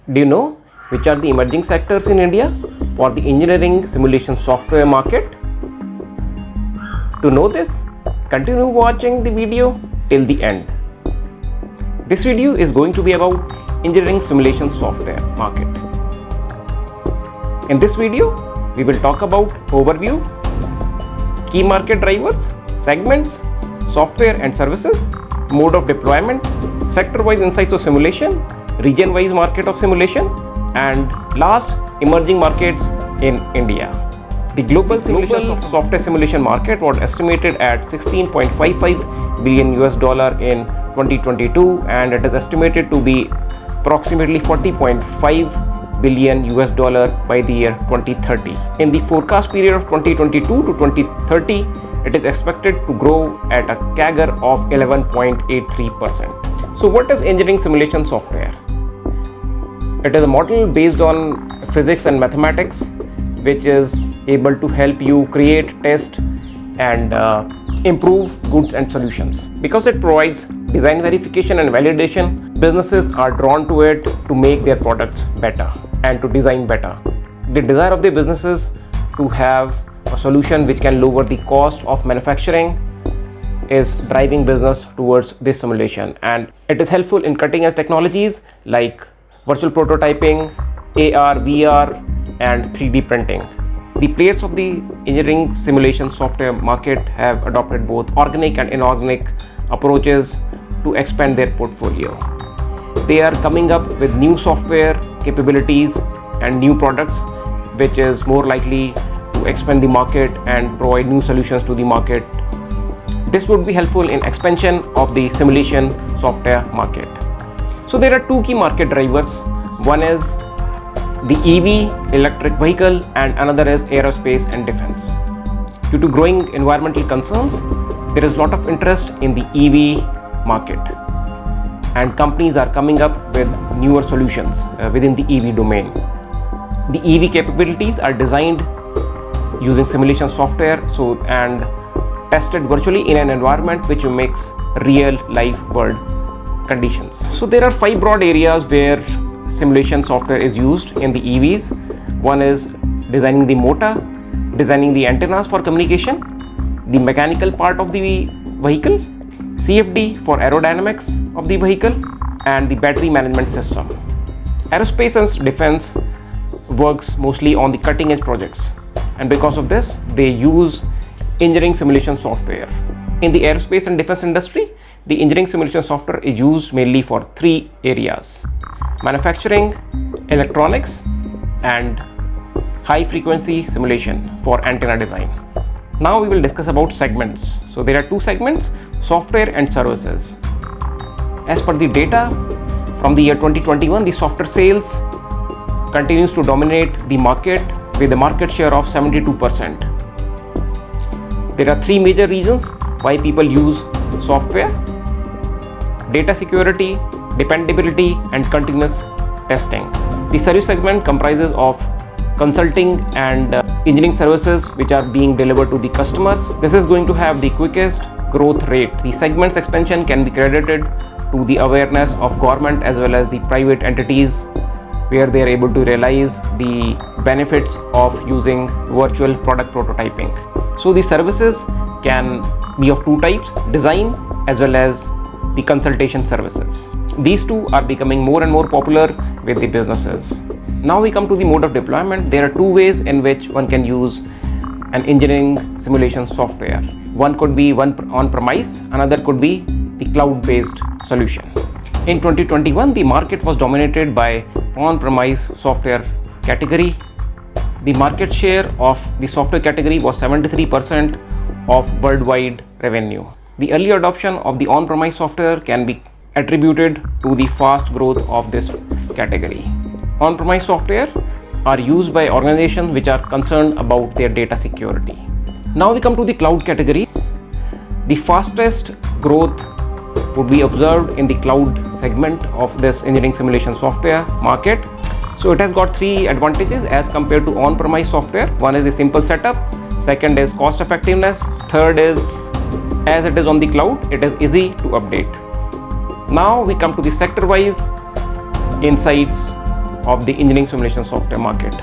Do you know which are the emerging sectors in India for the engineering simulation software market? To know this, continue watching the video till the end. This video is going to be about engineering simulation software market. In this video, we will talk about overview, key market drivers, segments, software and services, mode of deployment, sector-wise insights of simulation, region-wise market of simulation, and last, emerging markets in India. The global simulation software simulation market was estimated at $16.55 billion in 2022, and it is estimated to be approximately $40.5 billion by the year 2030. In the forecast period of 2022 to 2030, it is expected to grow at a CAGR of 11.83%. So what is engineering simulation software? It is a model based on physics and mathematics, which is able to help you create, test and improve goods and solutions. Because it provides design verification and validation, businesses are drawn to it to make their products better and to design better. The desire of the businesses to have a solution which can lower the cost of manufacturing is driving business towards this simulation, and it is helpful in cutting edge technologies like virtual prototyping, AR, VR and 3D printing. The players of the engineering simulation software market have adopted both organic and inorganic approaches to expand their portfolio. They are coming up with new software capabilities and new products, which is more likely to expand the market and provide new solutions to the market. This would be helpful in expansion of the simulation software market. So there are two key market drivers. One is the EV, electric vehicle, and another is aerospace and defense. Due to growing environmental concerns, there is a lot of interest in the EV market, and companies are coming up with newer solutions within the EV domain. The EV capabilities are designed using simulation software and tested virtually in an environment which mimics real life world conditions. So there are 5 broad areas where simulation software is used in the EVs. One is designing the motor, designing the antennas for communication, the mechanical part of the vehicle, CFD for aerodynamics of the vehicle, and the battery management system. Aerospace and defense works mostly on the cutting edge projects, and because of this they use engineering simulation software. In the aerospace and defense industry, the engineering simulation software is used mainly for 3 areas: manufacturing, electronics, and high frequency simulation for antenna design. Now we will discuss about segments. So there are 2 segments, software and services. As per the data from the year 2021, the software sales continues to dominate the market with a market share of 72%. There are 3 major reasons why people use software: data security, dependability and continuous testing. The service segment comprises of consulting and engineering services which are being delivered to the customers. This is going to have the quickest growth rate. The segment's expansion can be credited to the awareness of government as well as the private entities, where they are able to realize the benefits of using virtual product prototyping. So the services can be of 2 types: design as well as the consultation services. These 2 are becoming more and more popular with the businesses. Now we come to the mode of deployment. There are 2 ways in which one can use an engineering simulation software. One could be on-premise, another could be the cloud-based solution. In 2021, the market was dominated by on-premise software category. The market share of the software category was 73% of worldwide revenue. The early adoption of the on-premise software can be attributed to the fast growth of this category. On-premise software are used by organizations which are concerned about their data security. Now we come to the cloud category. The fastest growth would be observed in the cloud segment of this engineering simulation software market. So it has got 3 advantages as compared to on-premise software. One is the simple setup, second is cost effectiveness, third is as it is on the cloud, it is easy to update. Now we come to the sector wise insights of the engineering simulation software market.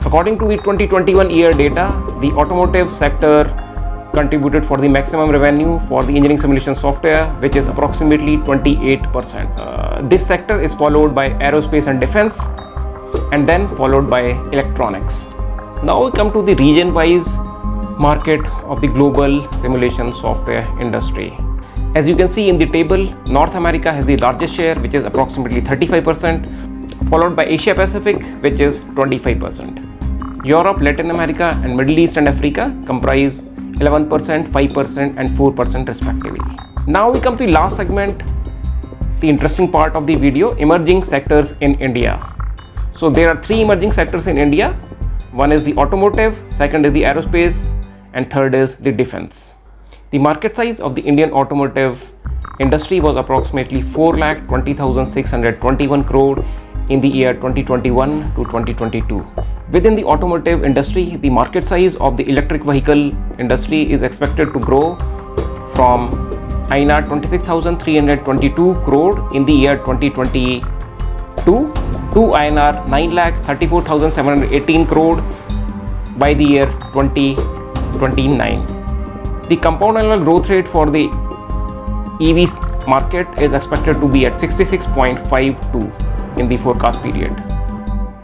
According to the 2021 year data, the automotive sector contributed for the maximum revenue for the engineering simulation software, which is approximately 28%. This sector is followed by aerospace and defense, and then followed by electronics. Now we come to the region-wise market of the global simulation software industry. As you can see in the table, North America has the largest share, which is approximately 35%, followed by Asia Pacific, which is 25%. Europe, Latin America and Middle East and Africa comprise 11%, 5% and 4% respectively. Now we come to the last segment, the interesting part of the video, emerging sectors in India. So there are three emerging sectors in India. One is the automotive, second is the aerospace, and third is the defense. The market size of the Indian automotive industry was approximately 4,20,621 crore in the year 2021 to 2022. Within the automotive industry, the market size of the electric vehicle industry is expected to grow from INR 26,322 crore in the year 2022 to INR 9,34,718 crore by the year 2029. The compound annual growth rate for the EV market is expected to be at 66.52 in the forecast period.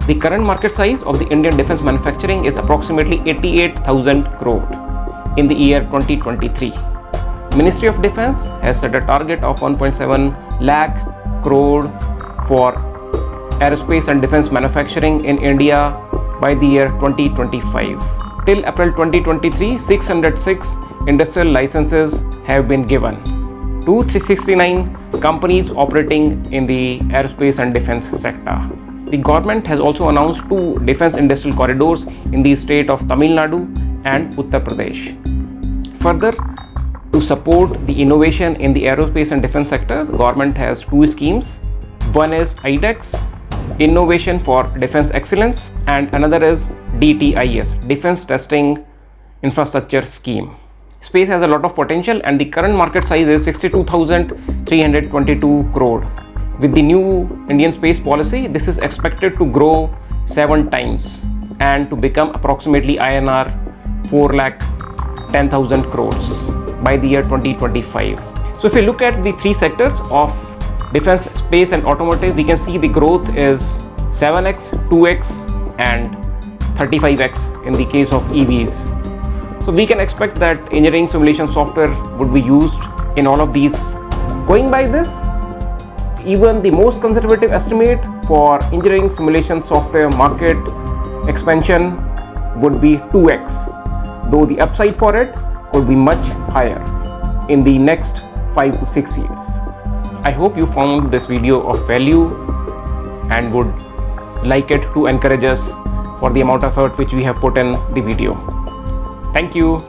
The current market size of the Indian defense manufacturing is approximately 88,000 crore in the year 2023. Ministry of Defense has set a target of 1.7 lakh crore for aerospace and defense manufacturing in India by the year 2025. Till April 2023, 606 industrial licenses have been given to 369 companies operating in the aerospace and defense sector. The government has also announced 2 defense industrial corridors in the state of Tamil Nadu and Uttar Pradesh. Further, to support the innovation in the aerospace and defense sector, the government has 2 schemes. One is IDEX, Innovation for Defense Excellence, and another is DTIS, Defense Testing Infrastructure Scheme. Space has a lot of potential and the current market size is 62,322 crore. With the new Indian space policy, this is expected to grow 7 times and to become approximately INR 4,10,000 crores by the year 2025. So if you look at the 3 sectors of defense, space and automotive, we can see the growth is 7x, 2x and 35x in the case of EVs. So we can expect that engineering simulation software would be used in all of these. Going by this, even the most conservative estimate for engineering simulation software market expansion would be 2x, though the upside for it could be much higher in the next 5 to 6 years. I hope you found this video of value and would like it to encourage us for the amount of effort which we have put in the video. Thank you.